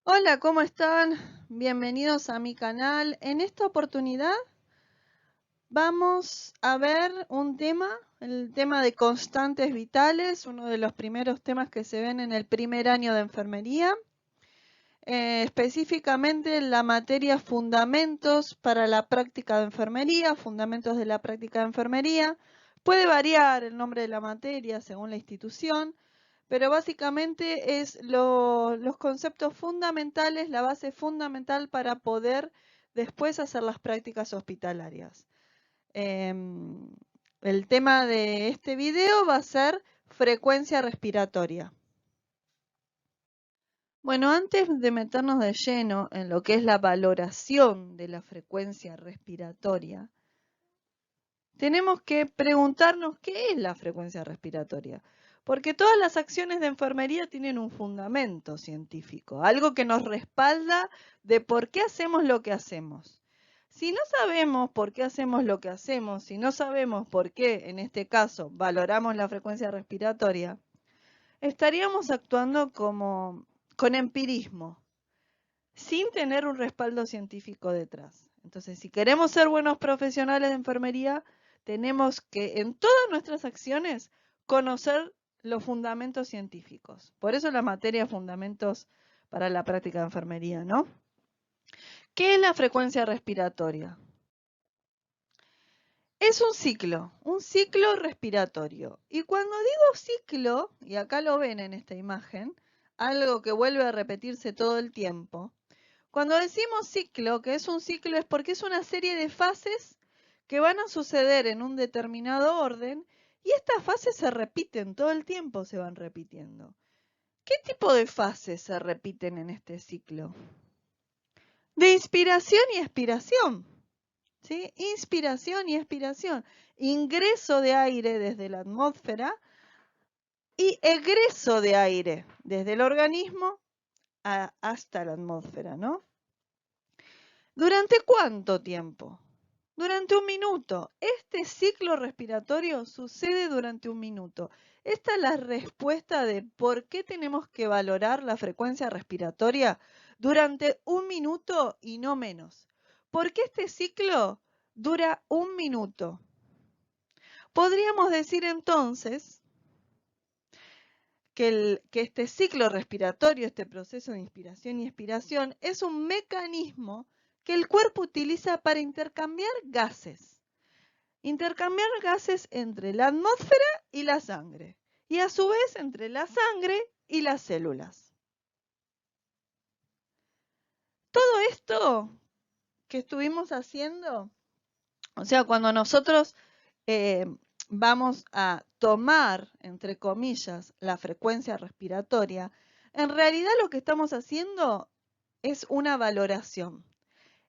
Hola, ¿cómo están? Bienvenidos a mi canal. En esta oportunidad vamos a ver un tema, el tema de constantes vitales, uno de los primeros temas que se ven en el primer año de enfermería. Específicamente la materia fundamentos para la práctica de enfermería, fundamentos de la práctica de enfermería. Puede variar el nombre de la materia según la institución, pero básicamente es los conceptos fundamentales, la base fundamental para poder después hacer las prácticas hospitalarias. El tema de este video va a ser frecuencia respiratoria. Bueno, antes de meternos de lleno en lo que es la valoración de la frecuencia respiratoria, tenemos que preguntarnos qué es la frecuencia respiratoria. Porque todas las acciones de enfermería tienen un fundamento científico, algo que nos respalda de por qué hacemos lo que hacemos. Si no sabemos por qué hacemos lo que hacemos, si no sabemos por qué, en este caso, valoramos la frecuencia respiratoria, estaríamos actuando con empirismo, sin tener un respaldo científico detrás. Entonces, si queremos ser buenos profesionales de enfermería, tenemos que en todas nuestras acciones conocer los fundamentos científicos. Por eso la materia de fundamentos para la práctica de enfermería, ¿no? ¿Qué es la frecuencia respiratoria? Es un ciclo respiratorio. Y cuando digo ciclo, y acá lo ven en esta imagen, algo que vuelve a repetirse todo el tiempo, cuando decimos ciclo, que es un ciclo, es porque es una serie de fases que van a suceder en un determinado orden y estas fases se repiten, todo el tiempo se van repitiendo. ¿Qué tipo de fases se repiten en este ciclo? De inspiración y expiración. ¿Sí? Inspiración y expiración. Ingreso de aire desde la atmósfera y egreso de aire desde el organismo hasta la atmósfera, ¿no? ¿Durante cuánto tiempo? Durante un minuto. Este ciclo respiratorio sucede durante un minuto. Esta es la respuesta de por qué tenemos que valorar la frecuencia respiratoria durante un minuto y no menos. Porque este ciclo dura un minuto. Podríamos decir entonces que este ciclo respiratorio, este proceso de inspiración y expiración, es un mecanismo que el cuerpo utiliza para intercambiar gases. Intercambiar gases entre la atmósfera y la sangre. Y a su vez entre la sangre y las células. Todo esto que estuvimos haciendo, o sea, cuando nosotros vamos a tomar, entre comillas, la frecuencia respiratoria, en realidad lo que estamos haciendo es una valoración.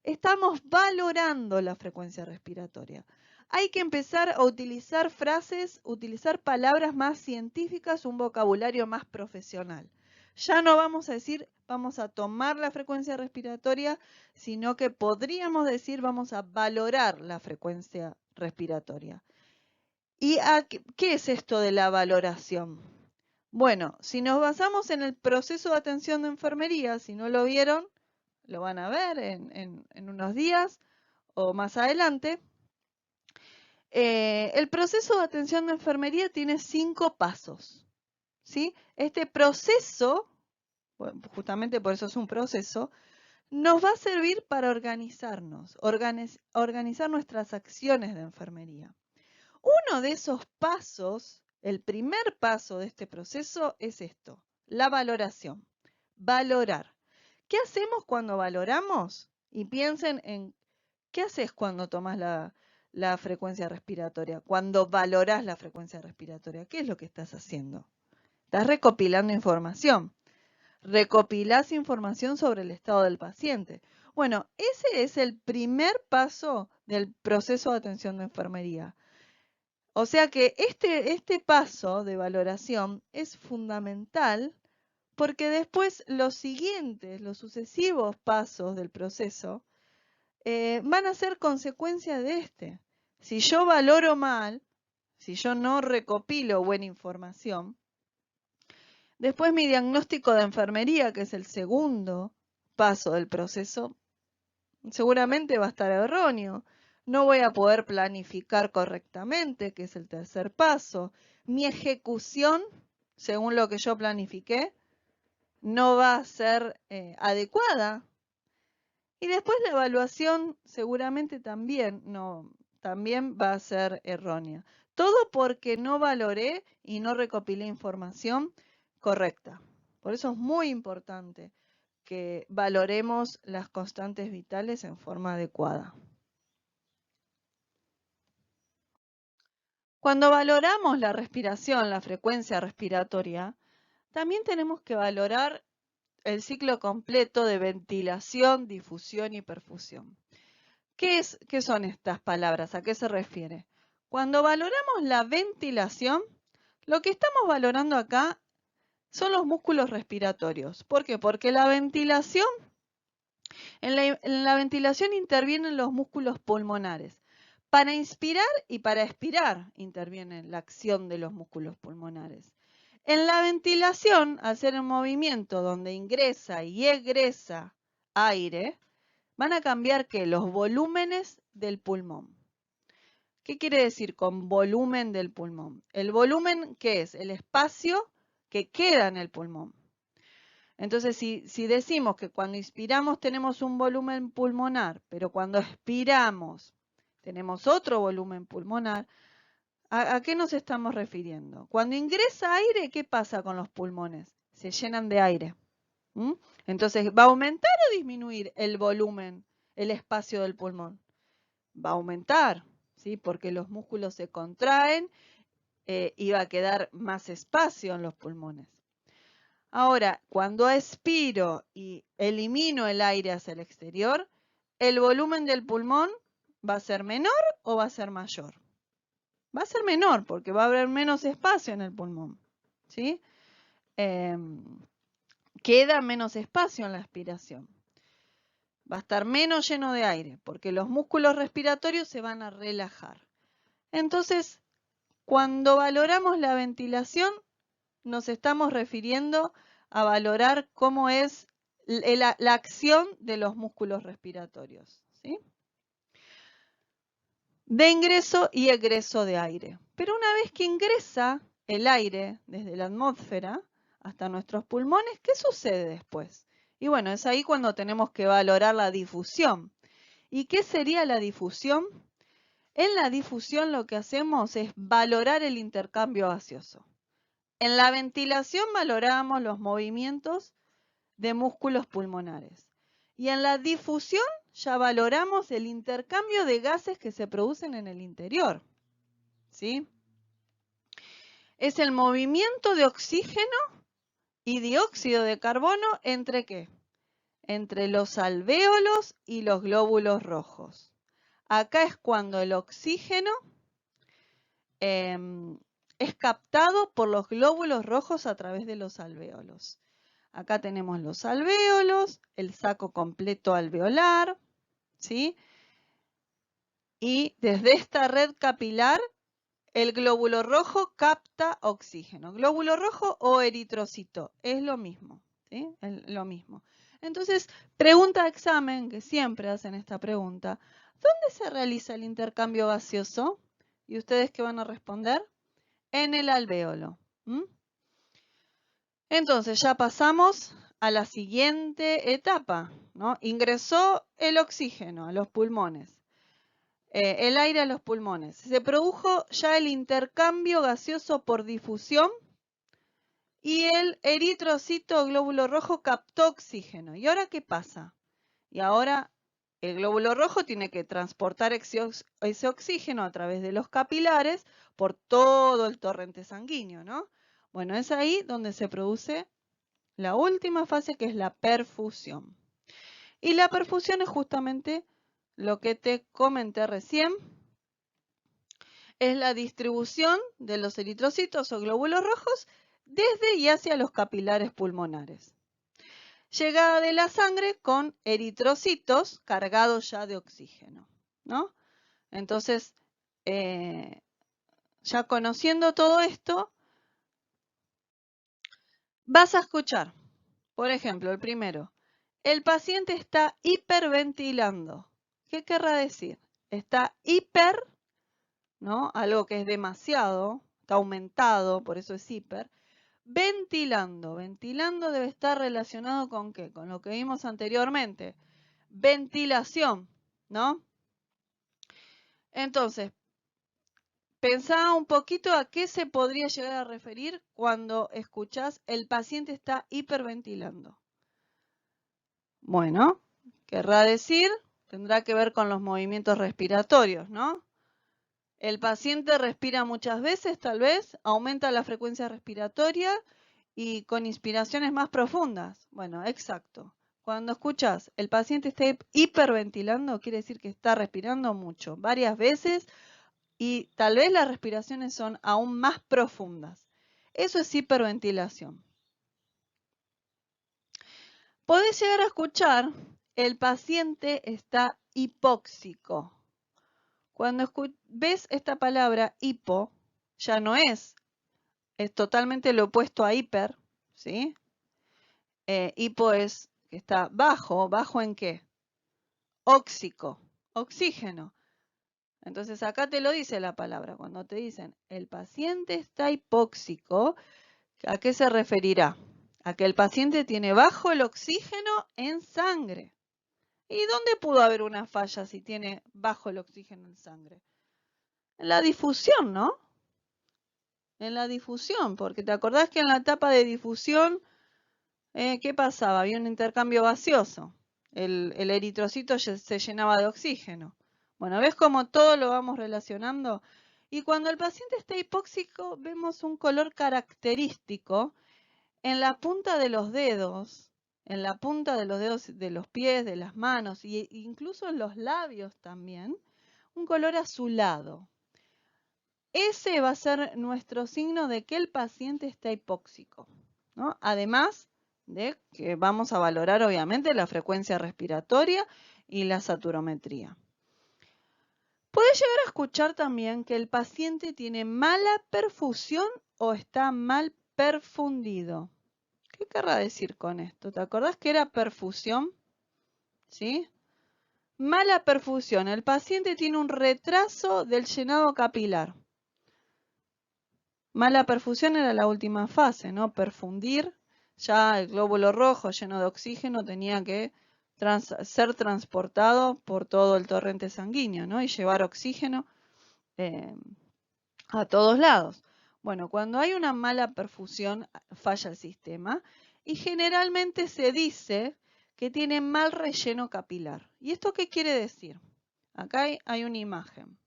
Estamos valorando la frecuencia respiratoria. Hay que empezar a utilizar frases, utilizar palabras más científicas, un vocabulario más profesional. Ya no vamos a decir vamos a tomar la frecuencia respiratoria, sino que podríamos decir vamos a valorar la frecuencia respiratoria. ¿Y qué es esto de la valoración? Bueno, si nos basamos en el proceso de atención de enfermería, si no lo vieron, lo van a ver en unos días o más adelante. El proceso de atención de enfermería tiene 5 pasos. ¿Sí? Este proceso, bueno, justamente por eso es un proceso, nos va a servir para organizarnos, organizar nuestras acciones de enfermería. Uno de esos pasos, el primer paso de este proceso es esto, la valoración. Valorar. ¿Qué hacemos cuando valoramos? Y piensen en ¿qué haces cuando tomas la frecuencia respiratoria? Cuando valorás la frecuencia respiratoria, ¿qué es lo que estás haciendo? Estás recopilando información. Recopilás información sobre el estado del paciente. Bueno, ese es el primer paso del proceso de atención de enfermería. O sea que este paso de valoración es fundamental porque después los siguientes, los sucesivos pasos del proceso van a ser consecuencia de este. Si yo valoro mal, si yo no recopilo buena información, después mi diagnóstico de enfermería, que es el segundo paso del proceso seguramente va a estar erróneo. No voy a poder planificar correctamente, que es el tercer paso. Mi ejecución, según lo que yo planifiqué, no va a ser adecuada. Y después la evaluación seguramente también va a ser errónea. Todo porque no valoré y no recopilé información correcta. Por eso es muy importante que valoremos las constantes vitales en forma adecuada. Cuando valoramos la respiración, la frecuencia respiratoria, también tenemos que valorar el ciclo completo de ventilación, difusión y perfusión. ¿Qué son estas palabras? ¿A qué se refiere? Cuando valoramos la ventilación, lo que estamos valorando acá son los músculos respiratorios. ¿Por qué? Porque la ventilación, en la ventilación intervienen los músculos pulmonares. Para inspirar y para expirar interviene la acción de los músculos pulmonares. En la ventilación, al ser un movimiento donde ingresa y egresa aire, van a cambiar ¿qué? Los volúmenes del pulmón. ¿Qué quiere decir con volumen del pulmón? El volumen, ¿qué es? El espacio que queda en el pulmón. Entonces, si decimos que cuando inspiramos tenemos un volumen pulmonar, pero cuando expiramos tenemos otro volumen pulmonar, ¿a qué nos estamos refiriendo? Cuando ingresa aire, ¿qué pasa con los pulmones? Se llenan de aire. Entonces, ¿va a aumentar o disminuir el volumen, el espacio del pulmón? Va a aumentar, ¿sí? Porque los músculos se contraen y va a quedar más espacio en los pulmones. Ahora, cuando expiro y elimino el aire hacia el exterior, ¿el volumen del pulmón va a ser menor o va a ser mayor? Va a ser menor porque va a haber menos espacio en el pulmón, ¿sí? Queda menos espacio en la aspiración. Va a estar menos lleno de aire porque los músculos respiratorios se van a relajar. Entonces, cuando valoramos la ventilación, nos estamos refiriendo a valorar cómo es la acción de los músculos respiratorios, ¿sí? De ingreso y egreso de aire. Pero una vez que ingresa el aire desde la atmósfera hasta nuestros pulmones, ¿qué sucede después? Y bueno, es ahí cuando tenemos que valorar la difusión. ¿Y qué sería la difusión? En la difusión lo que hacemos es valorar el intercambio gaseoso. En la ventilación valoramos los movimientos de músculos pulmonares. Y en la difusión ya valoramos el intercambio de gases que se producen en el interior. ¿Sí? Es el movimiento de oxígeno y dióxido de carbono ¿entre qué? Entre los alvéolos y los glóbulos rojos. Acá es cuando el oxígeno es captado por los glóbulos rojos a través de los alvéolos. Acá tenemos los alvéolos, el saco completo alveolar, ¿sí? Y desde esta red capilar, el glóbulo rojo capta oxígeno. Glóbulo rojo o eritrocito, es lo mismo, ¿sí? Lo mismo. Entonces, pregunta de examen, que siempre hacen esta pregunta, ¿dónde se realiza el intercambio gaseoso? ¿Y ustedes qué van a responder? En el alvéolo. Entonces ya pasamos a la siguiente etapa, ¿no? Ingresó el oxígeno a los pulmones, el aire a los pulmones. Se produjo ya el intercambio gaseoso por difusión y el eritrocito glóbulo rojo captó oxígeno. ¿Y ahora qué pasa? Y ahora el glóbulo rojo tiene que transportar ese oxígeno a través de los capilares por todo el torrente sanguíneo, ¿no? Bueno, es ahí donde se produce la última fase, que es la perfusión. Y la perfusión es justamente lo que te comenté recién. Es la distribución de los eritrocitos o glóbulos rojos desde y hacia los capilares pulmonares. Llegada de la sangre con eritrocitos cargados ya de oxígeno, ¿no? Entonces, ya conociendo todo esto, vas a escuchar, por ejemplo, el primero, El paciente está hiperventilando. ¿Qué querrá decir? Está hiper, ¿no? Algo que es demasiado, está aumentado, por eso es hiper. Ventilando. Ventilando debe estar relacionado con ¿qué? Con lo que vimos anteriormente. Ventilación, ¿no? Entonces, pensá un poquito a qué se podría llegar a referir cuando escuchás el paciente está hiperventilando. Bueno, querrá decir, tendrá que ver con los movimientos respiratorios, ¿no? El paciente respira muchas veces, tal vez, aumenta la frecuencia respiratoria y con inspiraciones más profundas. Bueno, exacto. Cuando escuchas el paciente está hiperventilando, quiere decir que está respirando mucho, varias veces, y tal vez las respiraciones son aún más profundas. Eso es hiperventilación. Podés llegar a escuchar, el paciente está hipóxico. Cuando ves esta palabra hipo, ya no es totalmente lo opuesto a hiper, ¿sí? Hipo es que está bajo. ¿Bajo en qué? Óxico, oxígeno. Entonces acá te lo dice la palabra. Cuando te dicen el paciente está hipóxico, ¿a qué se referirá? A que el paciente tiene bajo el oxígeno en sangre. ¿Y dónde pudo haber una falla si tiene bajo el oxígeno en sangre? En la difusión, ¿no? En la difusión, porque te acordás que en la etapa de difusión, ¿qué pasaba? Había un intercambio gaseoso. El eritrocito se llenaba de oxígeno. Bueno, ¿ves cómo todo lo vamos relacionando? Y cuando el paciente está hipóxico, vemos un color característico en la punta de los dedos, en la punta de los dedos de los pies, de las manos e incluso en los labios también, un color azulado. Ese va a ser nuestro signo de que el paciente está hipóxico, ¿no? Además de que vamos a valorar obviamente la frecuencia respiratoria y la saturometría. Puede llegar a escuchar también que el paciente tiene mala perfusión o está mal perfundido. ¿Qué querrá decir con esto? ¿Te acordás que era perfusión? ¿Sí? Mala perfusión. El paciente tiene un retraso del llenado capilar. Mala perfusión era la última fase, ¿no? Perfundir. Ya el glóbulo rojo lleno de oxígeno tenía que ser transportado por todo el torrente sanguíneo, ¿no? Y llevar oxígeno a todos lados. Bueno, cuando hay una mala perfusión, falla el sistema y generalmente se dice que tiene mal relleno capilar. ¿Y esto qué quiere decir? Acá hay una imagen.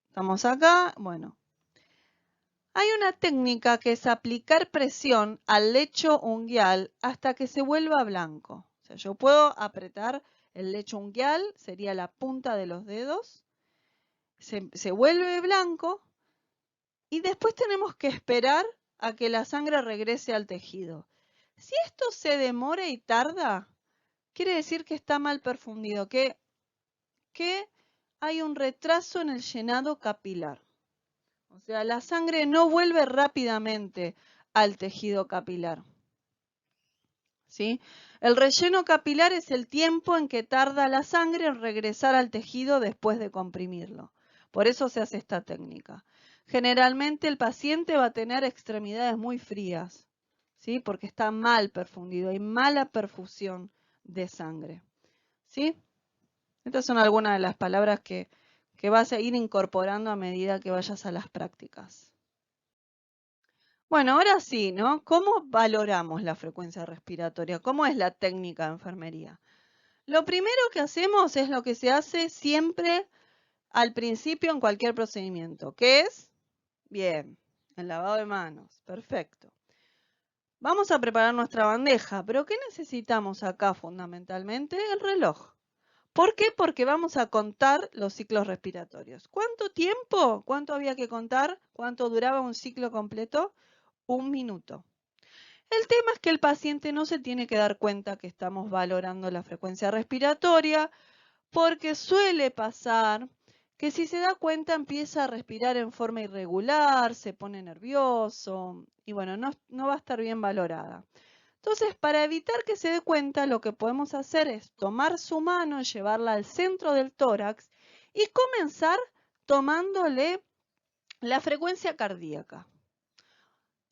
Estamos acá, bueno. Hay una técnica que es aplicar presión al lecho unguial hasta que se vuelva blanco. O sea, yo puedo apretar el lecho unguial, sería la punta de los dedos, se vuelve blanco y después tenemos que esperar a que la sangre regrese al tejido. Si esto se demora y tarda, quiere decir que está mal perfundido, que hay un retraso en el llenado capilar. O sea, la sangre no vuelve rápidamente al tejido capilar. ¿Sí? El relleno capilar es el tiempo en que tarda la sangre en regresar al tejido después de comprimirlo. Por eso se hace esta técnica. Generalmente el paciente va a tener extremidades muy frías, ¿sí? Porque está mal perfundido, hay mala perfusión de sangre. ¿Sí? Estas son algunas de las palabras que vas a ir incorporando a medida que vayas a las prácticas. Bueno, ahora sí, ¿no? ¿Cómo valoramos la frecuencia respiratoria? ¿Cómo es la técnica de enfermería? Lo primero que hacemos es lo que se hace siempre al principio en cualquier procedimiento, que es, bien, el lavado de manos, perfecto. Vamos a preparar nuestra bandeja, pero ¿qué necesitamos acá fundamentalmente? El reloj. ¿Por qué? Porque vamos a contar los ciclos respiratorios. ¿Cuánto tiempo? ¿Cuánto había que contar? ¿Cuánto duraba un ciclo completo? 1 minuto. El tema es que el paciente no se tiene que dar cuenta que estamos valorando la frecuencia respiratoria, porque suele pasar que si se da cuenta empieza a respirar en forma irregular, se pone nervioso y bueno, no va a estar bien valorada. Entonces, para evitar que se dé cuenta, lo que podemos hacer es tomar su mano, llevarla al centro del tórax y comenzar tomándole la frecuencia cardíaca.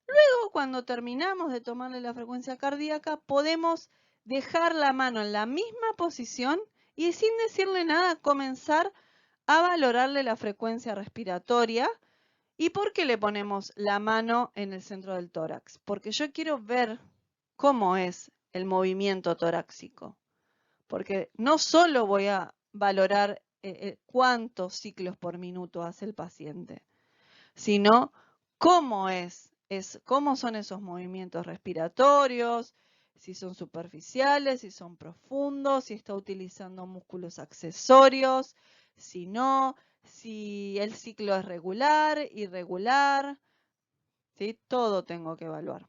Luego, cuando terminamos de tomarle la frecuencia cardíaca, podemos dejar la mano en la misma posición y sin decirle nada comenzar a valorarle la frecuencia respiratoria. ¿Y por qué le ponemos la mano en el centro del tórax? Porque yo quiero ver cómo es el movimiento torácico. Porque no solo voy a valorar cuántos ciclos por minuto hace el paciente, sino cómo cómo son esos movimientos respiratorios, si son superficiales, si son profundos, si está utilizando músculos accesorios, si no, si el ciclo es regular, irregular, ¿sí? Todo tengo que evaluar.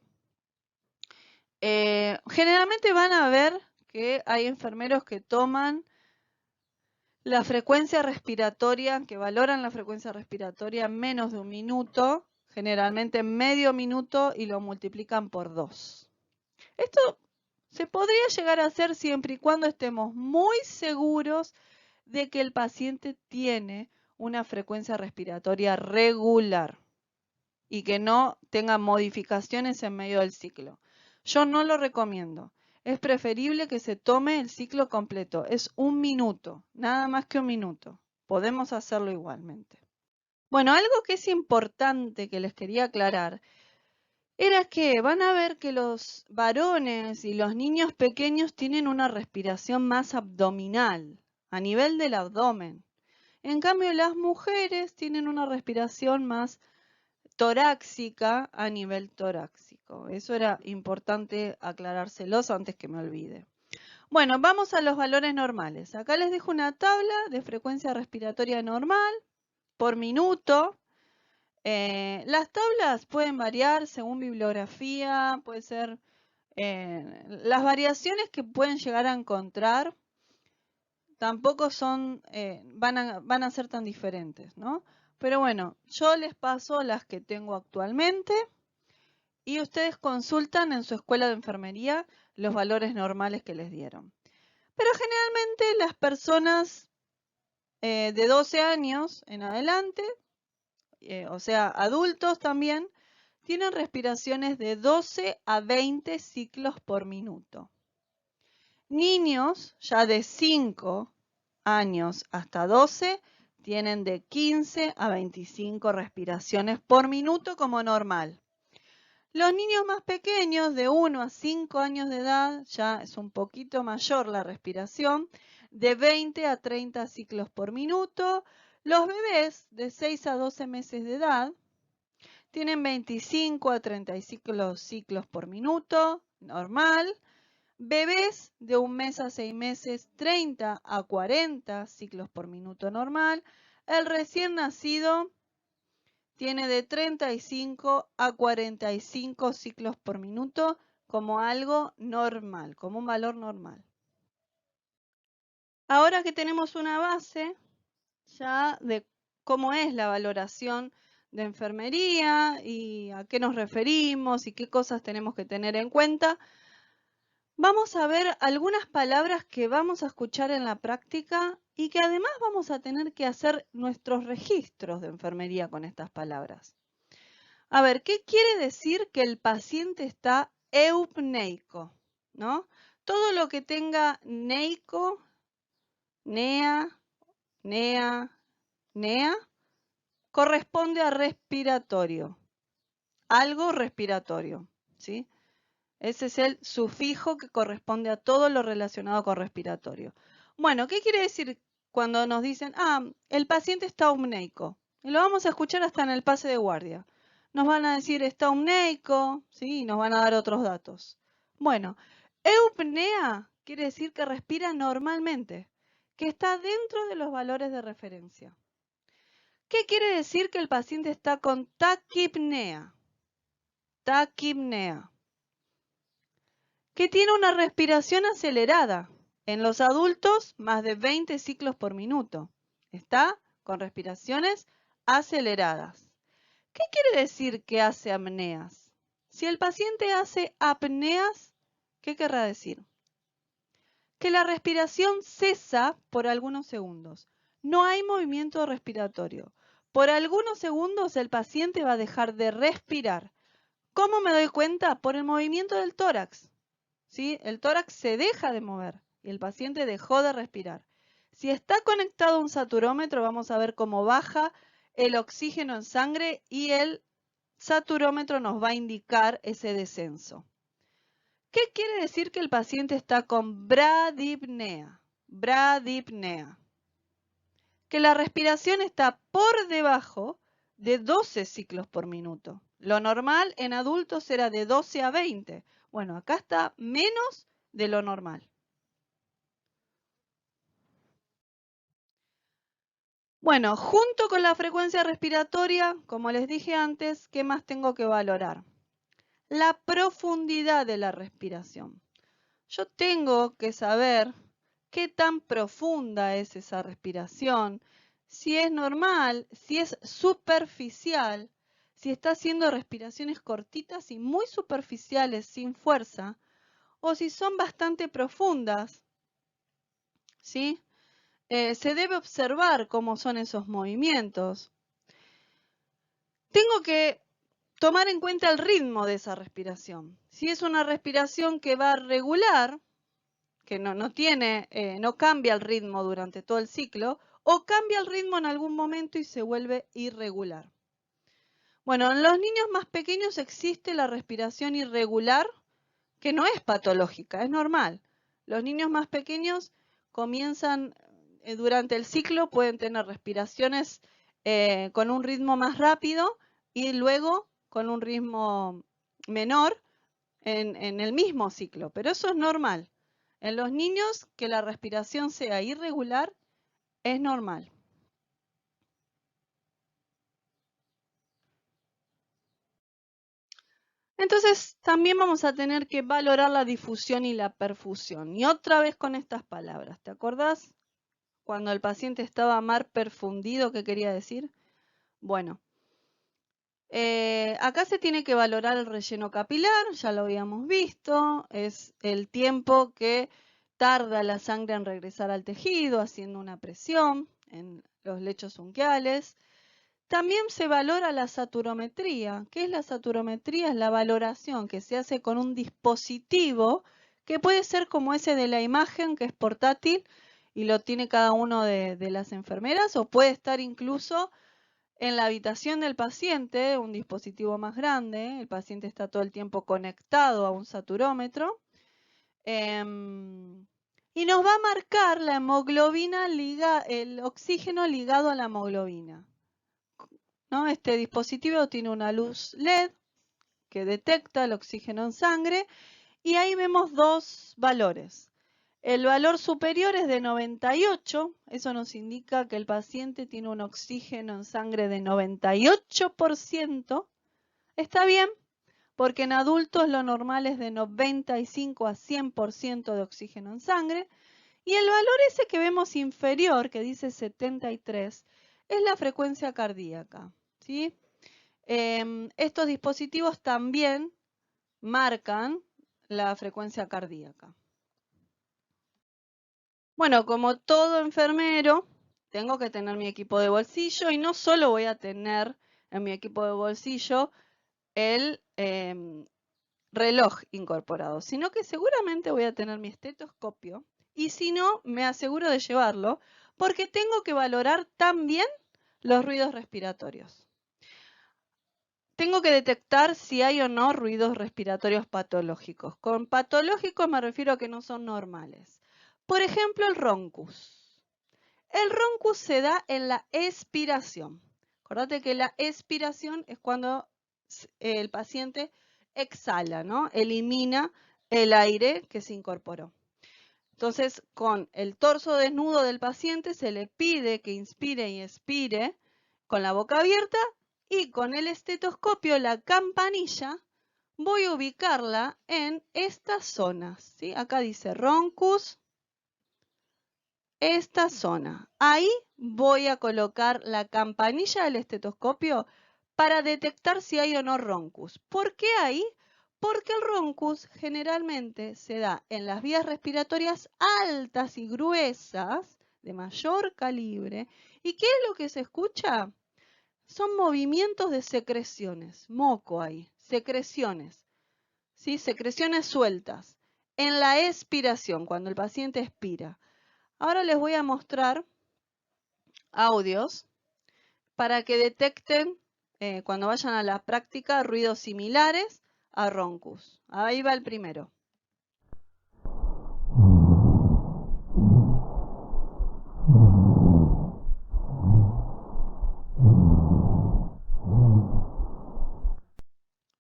Generalmente van a ver que hay enfermeros que toman la frecuencia respiratoria, que valoran la frecuencia respiratoria en menos de un minuto, generalmente medio minuto, y lo multiplican por 2. Esto se podría llegar a hacer siempre y cuando estemos muy seguros de que el paciente tiene una frecuencia respiratoria regular y que no tenga modificaciones en medio del ciclo. Yo no lo recomiendo. Es preferible que se tome el ciclo completo. Es un minuto, nada más que un minuto. Podemos hacerlo igualmente. Bueno, algo que es importante que les quería aclarar era que van a ver que los varones y los niños pequeños tienen una respiración más abdominal, a nivel del abdomen. En cambio, las mujeres tienen una respiración más torácica a nivel torácico. Eso era importante aclarárselos antes que me olvide. Bueno, vamos a los valores normales. Acá les dejo una tabla de frecuencia respiratoria normal por minuto. Las tablas pueden variar según bibliografía, puede ser las variaciones que pueden llegar a encontrar tampoco son, van a ser tan diferentes, ¿no? Pero bueno, yo les paso las que tengo actualmente y ustedes consultan en su escuela de enfermería los valores normales que les dieron. Pero generalmente las personas de 12 años en adelante, o sea, adultos también, tienen respiraciones de 12 a 20 ciclos por minuto. Niños ya de 5 años hasta 12 tienen de 15 a 25 respiraciones por minuto como normal. Los niños más pequeños, de 1 a 5 años de edad, ya es un poquito mayor la respiración, de 20 a 30 ciclos por minuto. Los bebés de 6 a 12 meses de edad tienen 25 a 35 ciclos por minuto, normal. Bebés de 1 mes a 6 meses, 30 a 40 ciclos por minuto normal. El recién nacido tiene de 35 a 45 ciclos por minuto como algo normal, como un valor normal. Ahora que tenemos una base ya de cómo es la valoración de enfermería y a qué nos referimos y qué cosas tenemos que tener en cuenta, vamos a ver algunas palabras que vamos a escuchar en la práctica y que además vamos a tener que hacer nuestros registros de enfermería con estas palabras. A ver, ¿qué quiere decir que el paciente está eupneico? ¿No? Todo lo que tenga neico, nea, nea, nea, corresponde a respiratorio. Algo respiratorio, ¿sí? Ese es el sufijo que corresponde a todo lo relacionado con respiratorio. Bueno, ¿qué quiere decir cuando nos dicen, el paciente está eupneico? Y lo vamos a escuchar hasta en el pase de guardia. Nos van a decir, está eupneico, ¿sí? Y nos van a dar otros datos. Bueno, eupnea quiere decir que respira normalmente, que está dentro de los valores de referencia. ¿Qué quiere decir que el paciente está con taquipnea? Taquipnea. Que tiene una respiración acelerada. En los adultos, más de 20 ciclos por minuto. Está con respiraciones aceleradas. ¿Qué quiere decir que hace apneas? Si el paciente hace apneas, ¿Qué querrá decir? Que la respiración cesa por algunos segundos. No hay movimiento respiratorio. Por algunos segundos el paciente va a dejar de respirar. ¿Cómo me doy cuenta? Por el movimiento del tórax. ¿Sí? El tórax se deja de mover y el paciente dejó de respirar. Si está conectado a un saturómetro, vamos a ver cómo baja el oxígeno en sangre y el saturómetro nos va a indicar ese descenso. ¿Qué quiere decir que el paciente está con bradipnea? Bradipnea. Que la respiración está por debajo de 12 ciclos por minuto. Lo normal en adultos era de 12 a 20. Bueno, acá está menos de lo normal. Bueno, junto con la frecuencia respiratoria, como les dije antes, ¿qué más tengo que valorar? La profundidad de la respiración. Yo tengo que saber qué tan profunda es esa respiración, si es normal, si es superficial, si está haciendo respiraciones cortitas y muy superficiales sin fuerza, o si son bastante profundas, ¿sí? Se debe observar cómo son esos movimientos. Tengo que tomar en cuenta el ritmo de esa respiración. Si es una respiración que va regular, que no cambia el ritmo durante todo el ciclo, o cambia el ritmo en algún momento y se vuelve irregular. Bueno, en los niños más pequeños existe la respiración irregular, que no es patológica, es normal. Los niños más pequeños comienzan durante el ciclo, pueden tener respiraciones con un ritmo más rápido y luego con un ritmo menor en el mismo ciclo, pero eso es normal. En los niños que la respiración sea irregular es normal. Entonces también vamos a tener que valorar la difusión y la perfusión. Y otra vez con estas palabras, ¿te acordás? Cuando el paciente estaba mal perfundido, ¿qué quería decir? Bueno, acá se tiene que valorar el relleno capilar, ya lo habíamos visto, es el tiempo que tarda la sangre en regresar al tejido, haciendo una presión en los lechos unguiales. También se valora la saturometría. ¿Qué es la saturometría? Es la valoración que se hace con un dispositivo que puede ser como ese de la imagen, que es portátil y lo tiene cada uno de las enfermeras, o puede estar incluso en la habitación del paciente, un dispositivo más grande. El paciente está todo el tiempo conectado a un saturómetro. Y nos va a marcar la hemoglobina, el oxígeno ligado a la hemoglobina, ¿no? Este dispositivo tiene una luz LED que detecta el oxígeno en sangre y ahí vemos dos valores. El valor superior es de 98, eso nos indica que el paciente tiene un oxígeno en sangre de 98%. Está bien, porque en adultos lo normal es de 95 a 100% de oxígeno en sangre. Y el valor ese que vemos inferior, que dice 73, es la frecuencia cardíaca, ¿sí? Estos dispositivos también marcan la frecuencia cardíaca. Bueno, como todo enfermero, tengo que tener mi equipo de bolsillo y no solo voy a tener en mi equipo de bolsillo el reloj incorporado, sino que seguramente voy a tener mi estetoscopio y si no, me aseguro de llevarlo porque tengo que valorar también los ruidos respiratorios. Tengo que detectar si hay o no ruidos respiratorios patológicos. Con patológicos me refiero a que no son normales. Por ejemplo, el roncus. El roncus se da en la expiración. Acordate que la expiración es cuando el paciente exhala, ¿no? Elimina el aire que se incorporó. Entonces, con el torso desnudo del paciente se le pide que inspire y expire con la boca abierta y con el estetoscopio, la campanilla, voy a ubicarla en estas zonas, ¿sí? Acá dice roncus, esta zona. Ahí voy a colocar la campanilla del estetoscopio para detectar si hay o no roncus. ¿Por qué ahí? Porque el roncus generalmente se da en las vías respiratorias altas y gruesas, de mayor calibre. ¿Y qué es lo que se escucha? Son movimientos de secreciones, moco ahí, secreciones, ¿sí? Secreciones sueltas. En la expiración, cuando el paciente expira. Ahora les voy a mostrar audios para que detecten cuando vayan a la práctica ruidos similares a roncus. Ahí va el primero.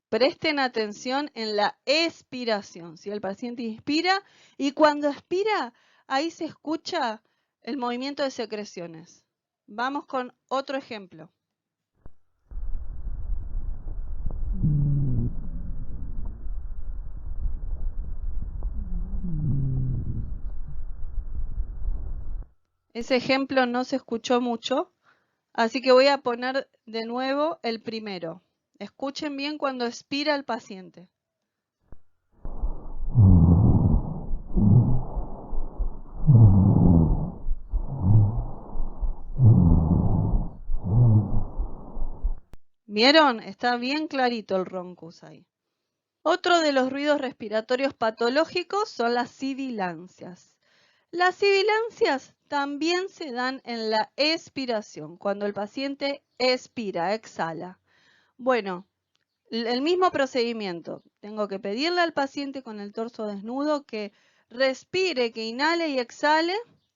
Presten atención en la expiración. Si el paciente inspira y cuando expira, ahí se escucha el movimiento de secreciones. Vamos con otro ejemplo. Ese ejemplo no se escuchó mucho, así que voy a poner de nuevo el primero. Escuchen bien cuando expira el paciente. ¿Vieron? Está bien clarito el roncus ahí. Otro de los ruidos respiratorios patológicos son las sibilancias. Las sibilancias también se dan en la expiración, cuando el paciente expira, exhala. Bueno, el mismo procedimiento. Tengo que pedirle al paciente con el torso desnudo que respire, que inhale y exhale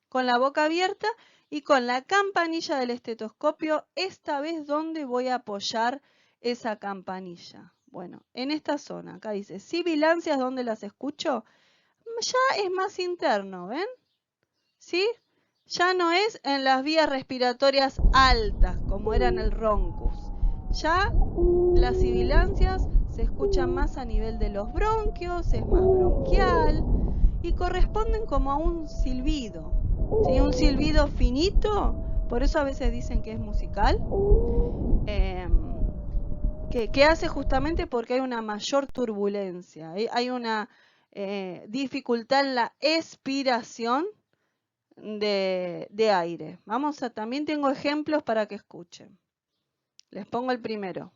con la boca abierta y con la campanilla del estetoscopio, esta vez ¿dónde voy a apoyar esa campanilla? Bueno, en esta zona, acá dice sibilancias, ¿dónde las escucho? Ya es más interno, ¿ven? ¿Sí? Ya no es en las vías respiratorias altas, como era en el roncus. Ya las sibilancias se escuchan más a nivel de los bronquios, es más bronquial y corresponden como a un silbido, ¿sí? Un silbido finito, por eso a veces dicen que es musical, que hace justamente porque hay una mayor turbulencia, hay una dificultad en la expiración de aire. También tengo ejemplos para que escuchen. Les pongo el primero.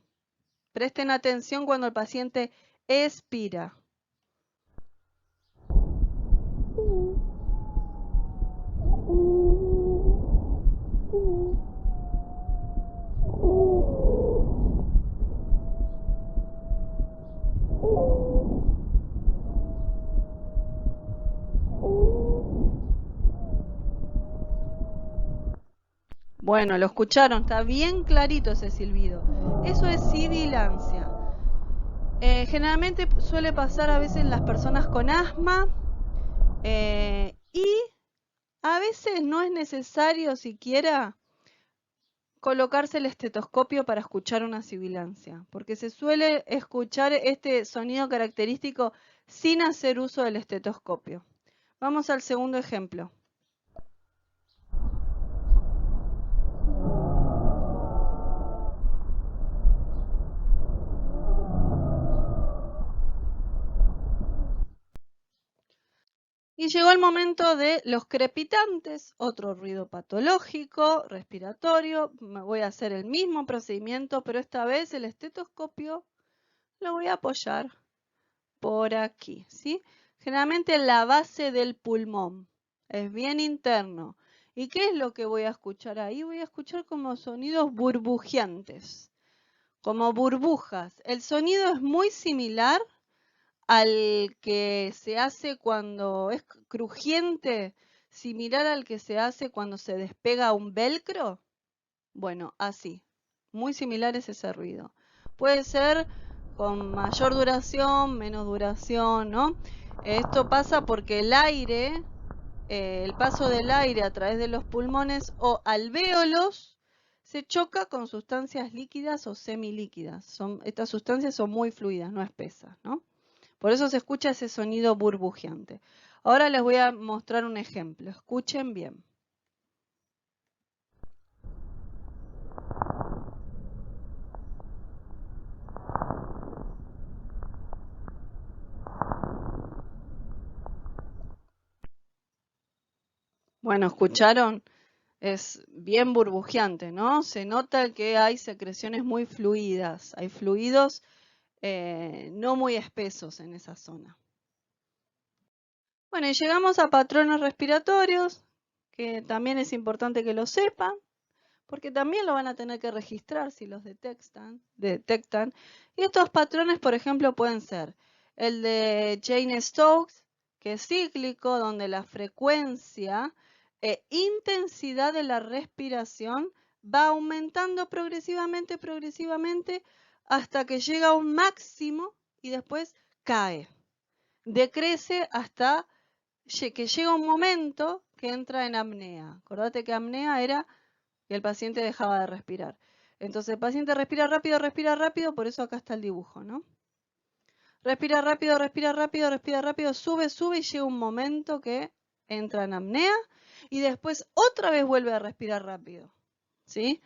Presten atención cuando el paciente expira. Bueno, lo escucharon, está bien clarito ese silbido. Eso es sibilancia. Generalmente suele pasar a veces en las personas con asma y a veces no es necesario siquiera colocarse el estetoscopio para escuchar una sibilancia, porque se suele escuchar este sonido característico sin hacer uso del estetoscopio. Vamos al segundo ejemplo. Y llegó el momento de los crepitantes, otro ruido patológico, respiratorio. Me voy a hacer el mismo procedimiento, pero esta vez el estetoscopio lo voy a apoyar por aquí, ¿sí? Generalmente en la base del pulmón, es bien interno. ¿Y qué es lo que voy a escuchar ahí? Voy a escuchar como sonidos burbujeantes, como burbujas. El sonido es muy similar al que se hace cuando es crujiente, similar al que se hace cuando se despega un velcro. Bueno, así, muy similar es ese ruido. Puede ser con mayor duración, menos duración, ¿no? Esto pasa porque el aire, el paso del aire a través de los pulmones o alvéolos se choca con sustancias líquidas o semilíquidas. Estas sustancias son muy fluidas, no espesas, ¿no? Por eso se escucha ese sonido burbujeante. Ahora les voy a mostrar un ejemplo. Escuchen bien. Bueno, ¿escucharon? Es bien burbujeante, ¿no? Se nota que hay secreciones muy fluidas, hay fluidos no muy espesos en esa zona. Bueno, y llegamos a patrones respiratorios, que también es importante que lo sepan, porque también lo van a tener que registrar si los detectan. Y estos patrones, por ejemplo, pueden ser el de Jayne-Stokes, que es cíclico, donde la frecuencia e intensidad de la respiración va aumentando progresivamente, hasta que llega a un máximo y después cae. Decrece hasta que llega un momento que entra en apnea. Acordate que apnea era que el paciente dejaba de respirar. Entonces el paciente respira rápido, por eso acá está el dibujo, ¿no? Respira rápido, sube y llega un momento que entra en apnea y después otra vez vuelve a respirar rápido, ¿sí?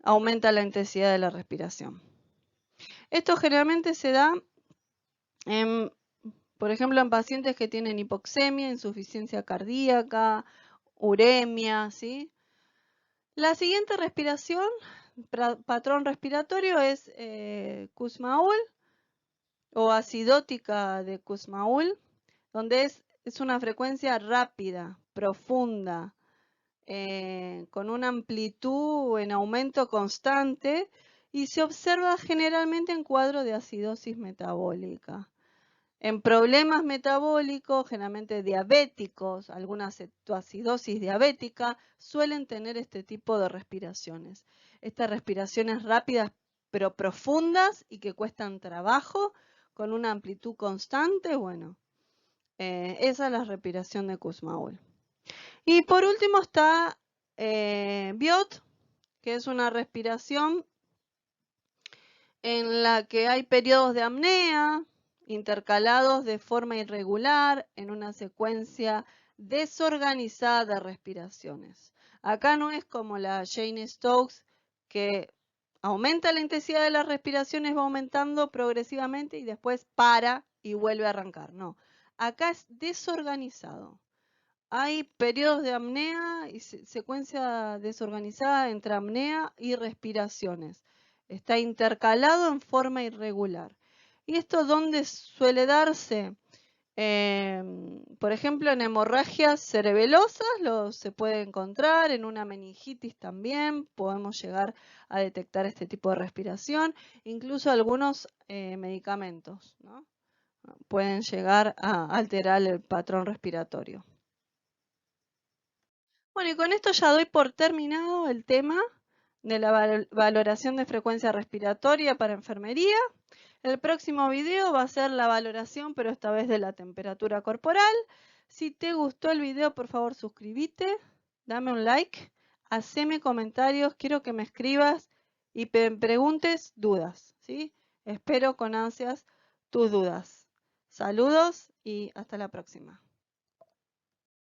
Aumenta la intensidad de la respiración. Esto generalmente se da, por ejemplo, en pacientes que tienen hipoxemia, insuficiencia cardíaca, uremia, ¿sí? La siguiente respiración, patrón respiratorio, es Kussmaul o acidótica de Kussmaul, donde es una frecuencia rápida, profunda, con una amplitud en aumento constante y se observa generalmente en cuadro de acidosis metabólica. En problemas metabólicos, generalmente diabéticos, alguna cetoacidosis diabética, suelen tener este tipo de respiraciones. Estas respiraciones rápidas pero profundas y que cuestan trabajo, con una amplitud constante, bueno, esa es la respiración de Kussmaul. Y por último está Biot, que es una respiración en la que hay periodos de apnea, intercalados de forma irregular en una secuencia desorganizada de respiraciones. Acá no es como la Jayne-Stokes, que aumenta la intensidad de las respiraciones, va aumentando progresivamente y después para y vuelve a arrancar. No, acá es desorganizado. Hay periodos de apnea y secuencia desorganizada entre apnea y respiraciones. Está intercalado en forma irregular. ¿Y esto dónde suele darse? Por ejemplo, en hemorragias cerebelosas se puede encontrar, en una meningitis también podemos llegar a detectar este tipo de respiración, incluso algunos medicamentos, ¿no? Pueden llegar a alterar el patrón respiratorio. Bueno, y con esto ya doy por terminado el tema de la valoración de frecuencia respiratoria para enfermería. El próximo video va a ser la valoración, pero esta vez de la temperatura corporal. Si te gustó el video, por favor suscríbete, dame un like, haceme comentarios, quiero que me escribas y preguntes dudas, ¿sí? Espero con ansias tus dudas. Saludos y hasta la próxima.